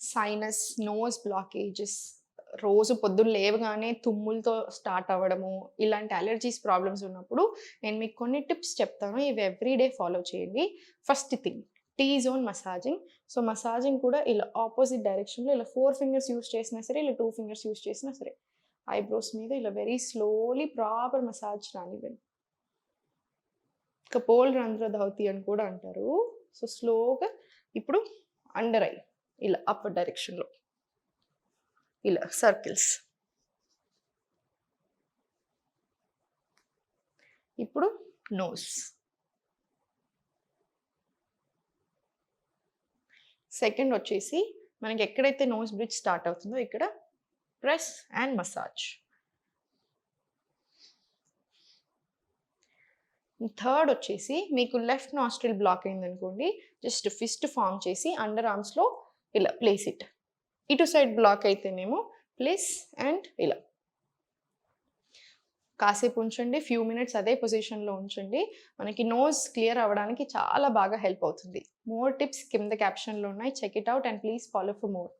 Sinus, nose blockages, రోజు పొద్దున్న లేవగానే తుమ్ములతో స్టార్ట్ అవ్వడము, ఇలాంటి అలర్జీస్ ప్రాబ్లమ్స్ ఉన్నప్పుడు నేను మీకు కొన్ని టిప్స్ చెప్తాను. ఇవి ఎవ్రీ డే ఫాలో చేయండి. First thing tea zone massaging. So, massaging కూడా ఇలా ఆపోజిట్ డైరెక్షన్‌లో ఇలా 4 ఫింగర్స్ యూజ్ చేసినా సరే, ఇలా 2 ఫింగర్స్ యూజ్ చేసినా సరే. ఐబ్రోస్ మీద ఇలా వెరీ స్లోలీ ప్రాపర్ మసాజ్ రానివ్వండి. కపోల్ రంధ్ర ధౌతి అని కూడా అంటారు. సో, స్లోగా ఇప్పుడు అండర్ ఐ ఇలా అప్పర్ డైరెక్షన్‌లో ఇలా సర్కిల్స్. ఇప్పుడు నోస్. సెకండ్ వచ్చేసి మనకి ఎక్కడైతే నోస్ బ్రిడ్జ్ స్టార్ట్ అవుతుందో ఇక్కడ ప్రెస్ అండ్ మసాజ్. థర్డ్ వచ్చేసి మీకు లెఫ్ట్ నాస్ట్రిల్ బ్లాక్ అయిందనుకోండి, జస్ట్ ఫిస్ట్ ఫార్మ్ చేసి అండర్ ఆర్మ్స్‌లో ఇలా ప్లేస్ ఇట్. ఇటు సైడ్ బ్లాక్ అయితేనేమో ప్లేస్ అండ్ ఇలా. కాసేపు ఉంచండి. ఫ్యూ మినిట్స్ అదే పొజిషన్‌లో ఉంచండి. మనకి నోస్ క్లియర్ అవ్వడానికి చాలా బాగా హెల్ప్ అవుతుంది. మోర్ టిప్స్ కింద క్యాప్షన్‌లో ఉన్నాయి. Check it out and please follow for more.